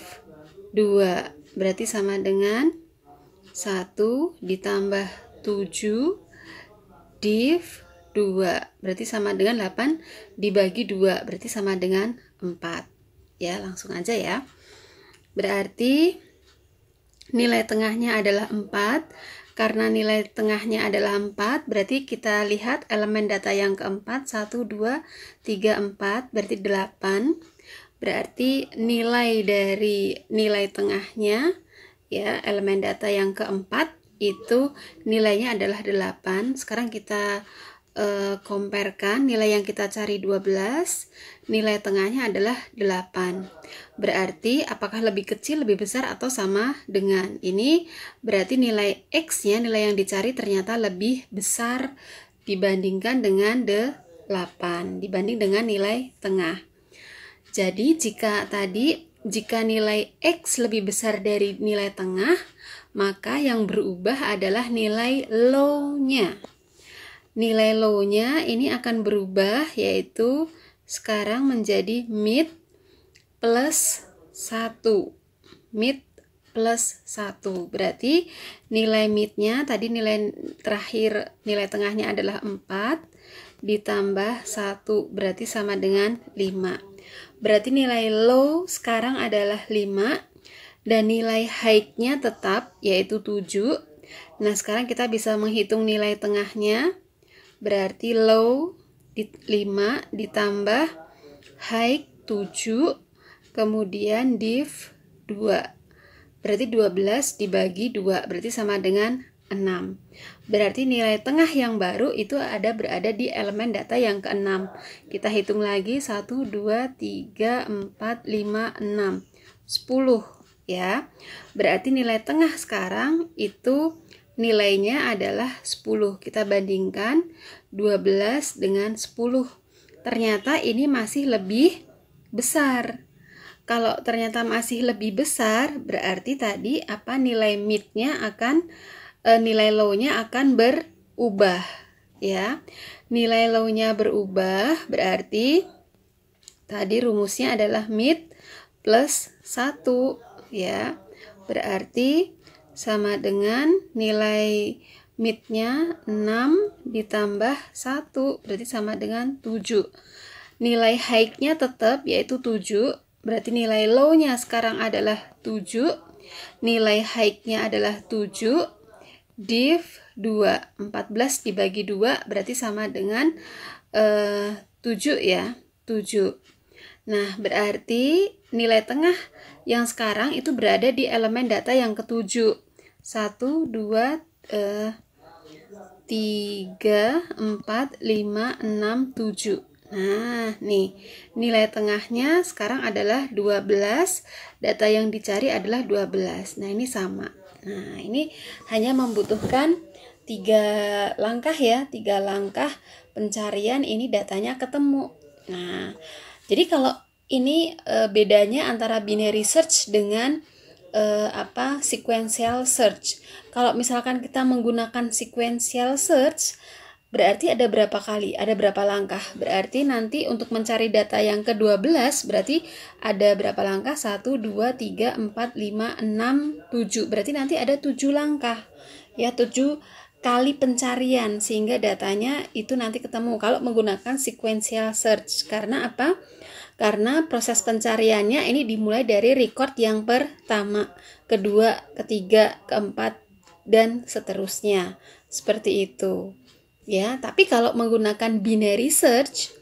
2. Berarti sama dengan 1 ditambah 7 div 2. Berarti sama dengan 8 dibagi 2. Berarti sama dengan 4. Ya, langsung aja ya. Berarti nilai tengahnya adalah 4. Karena nilai tengahnya adalah 4, berarti kita lihat elemen data yang keempat, 1, 2, 3, 4, berarti 8. Berarti nilai dari nilai tengahnya, ya, elemen data yang keempat itu nilainya adalah 8. Sekarang kita comparekan nilai yang kita cari 12, nilai tengahnya adalah 8. Berarti apakah lebih kecil, lebih besar, atau sama dengan ini? Berarti nilai X-nya, nilai yang dicari ternyata lebih besar dibandingkan dengan 8, dibanding dengan nilai tengah. Jadi jika nilai X lebih besar dari nilai tengah, maka yang berubah adalah nilai low-nya. Nilai low-nya ini akan berubah, yaitu sekarang menjadi mid plus 1. Mid plus 1. Berarti nilai mid-nya tadi nilai terakhir, nilai tengahnya adalah 4 ditambah 1, berarti sama dengan 5. Berarti nilai low sekarang adalah 5 dan nilai high-nya tetap yaitu 7. Nah, sekarang kita bisa menghitung nilai tengahnya. Berarti low 5 ditambah high 7, kemudian div 2. Berarti 12 dibagi 2, berarti sama dengan 6. Berarti nilai tengah yang baru itu berada di elemen data yang ke-6. Kita hitung lagi 1, 2, 3, 4, 5, 6, 10, ya. Berarti nilai tengah sekarang itu nilainya adalah 10. Kita bandingkan 12 dengan 10. Ternyata ini masih lebih besar. Kalau ternyata masih lebih besar, berarti tadi nilai mid-nya akan nilai low-nya akan berubah, ya. Nilai low-nya berubah berarti tadi rumusnya adalah mid plus 1, ya. Berarti sama dengan nilai mid-nya 6 ditambah 1, berarti sama dengan 7. Nilai high-nya tetap yaitu 7, berarti nilai low-nya sekarang adalah 7. Nilai high-nya adalah 7. Div 2, 14 dibagi 2 berarti sama dengan 7, ya, 7. Nah, berarti nilai tengah yang sekarang itu berada di elemen data yang ke-7. 1, 2, 3, 4, 5, 6, 7. Nah, nih, nilai tengahnya sekarang adalah 12. Data yang dicari adalah 12. Nah, ini sama. Nah, ini hanya membutuhkan 3 langkah, ya, 3 langkah pencarian ini datanya ketemu. Nah, jadi kalau ini bedanya antara binary search dengan sequential search. Kalau misalkan kita menggunakan sequential search, berarti ada berapa kali? Ada berapa langkah? Berarti nanti untuk mencari data yang ke-12 berarti ada berapa langkah? 1, 2, 3, 4, 5, 6, 7. Berarti nanti ada 7 langkah. Ya, 7 kali pencarian sehingga datanya itu nanti ketemu kalau menggunakan sequential search. Karena apa? Karena proses pencariannya ini dimulai dari record yang pertama, kedua, ketiga, keempat, dan seterusnya. Seperti itu. Ya, tapi kalau menggunakan binary search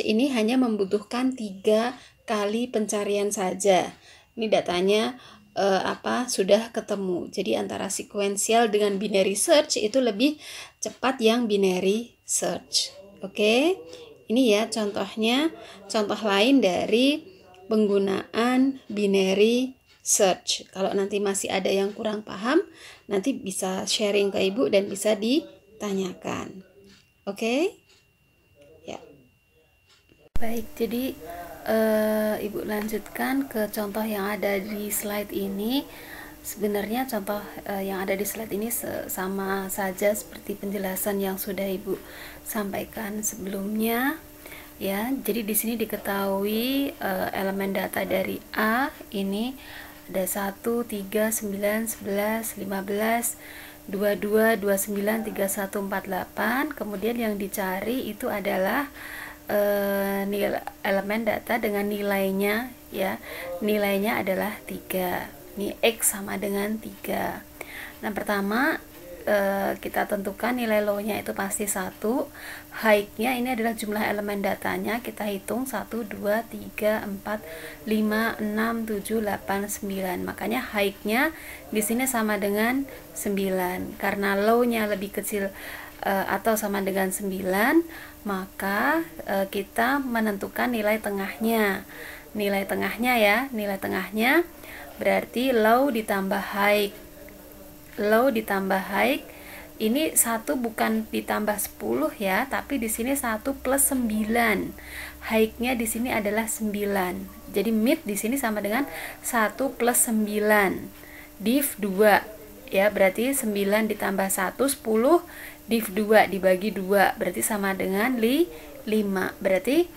ini hanya membutuhkan 3 kali pencarian saja. Ini datanya sudah ketemu. Jadi antara sequential dengan binary search itu lebih cepat yang binary search. Oke. Ini ya contohnya, contoh lain dari penggunaan binary search. Kalau nanti masih ada yang kurang paham, nanti bisa sharing ke Ibu dan bisa ditanyakan. Oke? Ya. Baik, jadi Ibu lanjutkan ke contoh yang ada di slide ini. Sebenarnya contoh yang ada di slide ini sama saja seperti penjelasan yang sudah Ibu sampaikan sebelumnya. Ya, jadi di sini diketahui elemen data dari A ini ada 1, 3, 9, 11, 15, 22, 29, 31, 48. Kemudian yang dicari itu adalah elemen data dengan nilainya, ya. Nilainya adalah 3. Ini X sama dengan 3. Nah, pertama kita tentukan nilai low-nya itu pasti 1. High-nya ini adalah jumlah elemen datanya. Kita hitung 1, 2, 3, 4, 5, 6, 7, 8, 9. Makanya high-nya di sini sama dengan 9. Karena low-nya lebih kecil atau sama dengan 9, maka kita menentukan nilai tengahnya. Nilai tengahnya ya, nilai tengahnya berarti low ditambah high. Low ditambah high, ini 1 bukan ditambah 10 ya, tapi di sini 1 plus 9. High-nya di sini adalah 9. Jadi mid di sini sama dengan 1 plus 9. Div 2 ya, berarti 9 ditambah 1 10, div 2 dibagi 2 berarti sama dengan 5. Berarti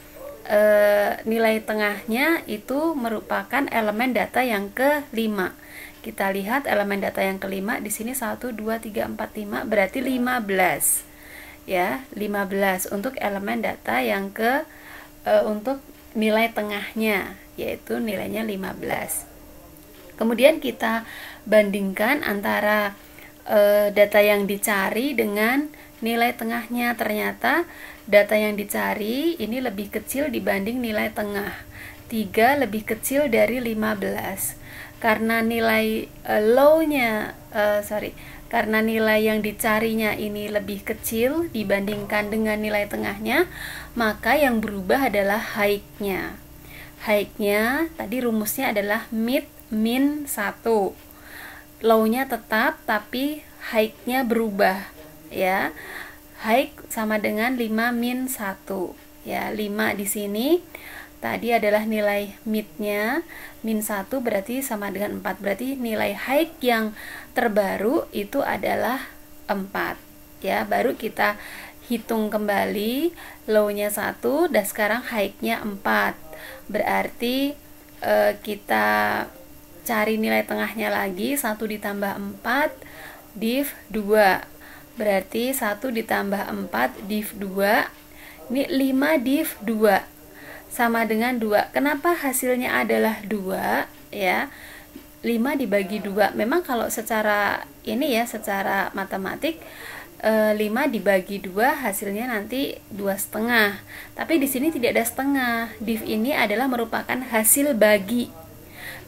nilai tengahnya itu merupakan elemen data yang ke-5. Kita lihat elemen data yang ke-5 di sini 1 2 3 4 5 berarti 15. Ya, 15 untuk elemen data yang untuk nilai tengahnya, yaitu nilainya 15. Kemudian kita bandingkan antara data yang dicari dengan nilai tengahnya. Ternyata data yang dicari ini lebih kecil dibanding nilai tengah. 3 lebih kecil dari 15. Karena nilai karena nilai yang dicarinya ini lebih kecil dibandingkan dengan nilai tengahnya, maka yang berubah adalah high-nya. High-nya tadi rumusnya adalah mid min 1. Low-nya tetap tapi high-nya berubah ya. High sama dengan 5 min 1 ya. 5 di sini tadi adalah nilai mid-nya, min 1 berarti sama dengan 4. Berarti nilai high yang terbaru itu adalah 4 ya. Baru kita hitung kembali low-nya 1 dan sekarang high-nya 4. Berarti kita cari nilai tengahnya lagi, 1 ditambah 4 div 2. Berarti 1 ditambah 4 div 2. Ini 5 div 2 sama dengan 2. Kenapa hasilnya adalah 2 ya? 5 dibagi 2. Memang kalau secara ini ya, secara matematik 5 dibagi 2 hasilnya nanti 2,5. Tapi di sini tidak ada setengah. Div ini adalah merupakan hasil bagi.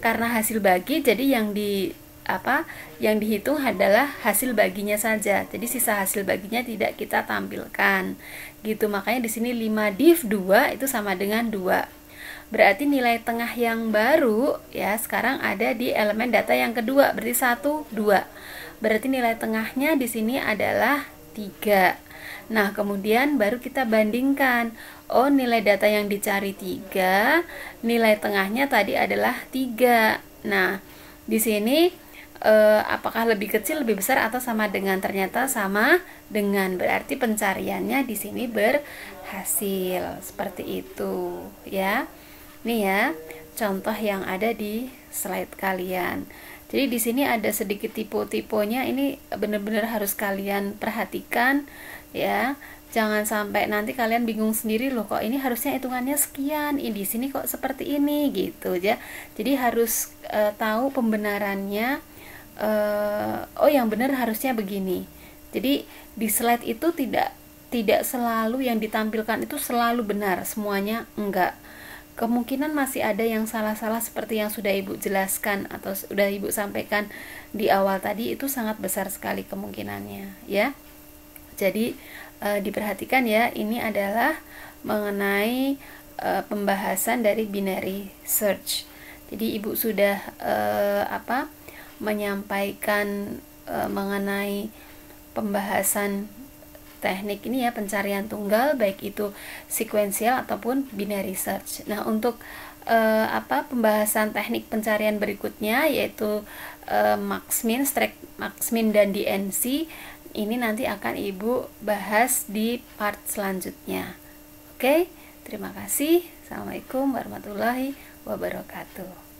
Karena hasil bagi, jadi yang dihitung adalah hasil baginya saja. Jadi sisa hasil baginya tidak kita tampilkan. Gitu, makanya di sini 5 div 2 itu sama dengan 2. Berarti nilai tengah yang baru ya sekarang ada di elemen data yang kedua, berarti 1 2. Berarti nilai tengahnya di sini adalah 3. Nah, kemudian baru kita bandingkan. Oh, nilai data yang dicari 3, nilai tengahnya tadi adalah 3. Nah, di sini apakah lebih kecil, lebih besar, atau sama dengan? Ternyata sama dengan, berarti pencariannya di sini berhasil. Seperti itu ya. Nih ya, contoh yang ada di slide kalian. Jadi di sini ada sedikit tipe-tipenya, ini benar-benar harus kalian perhatikan ya. Jangan sampai nanti kalian bingung sendiri, loh kok ini harusnya hitungannya sekian, ini di sini kok seperti ini gitu ya. Jadi harus tahu pembenarannya. Oh, yang benar harusnya begini. Jadi di slide itu tidak selalu yang ditampilkan itu selalu benar, semuanya enggak. Kemungkinan masih ada yang salah-salah seperti yang sudah Ibu jelaskan atau sudah Ibu sampaikan di awal tadi, itu sangat besar sekali kemungkinannya ya. Jadi diperhatikan ya, ini adalah mengenai pembahasan dari binary search. Jadi Ibu sudah menyampaikan mengenai pembahasan teknik ini ya, pencarian tunggal, baik itu sekuensial ataupun binary search. Nah, untuk pembahasan teknik pencarian berikutnya yaitu max-min, strike max-min, dan DNC, ini nanti akan Ibu bahas di part selanjutnya. Oke, terima kasih. Assalamualaikum warahmatullahi wabarakatuh.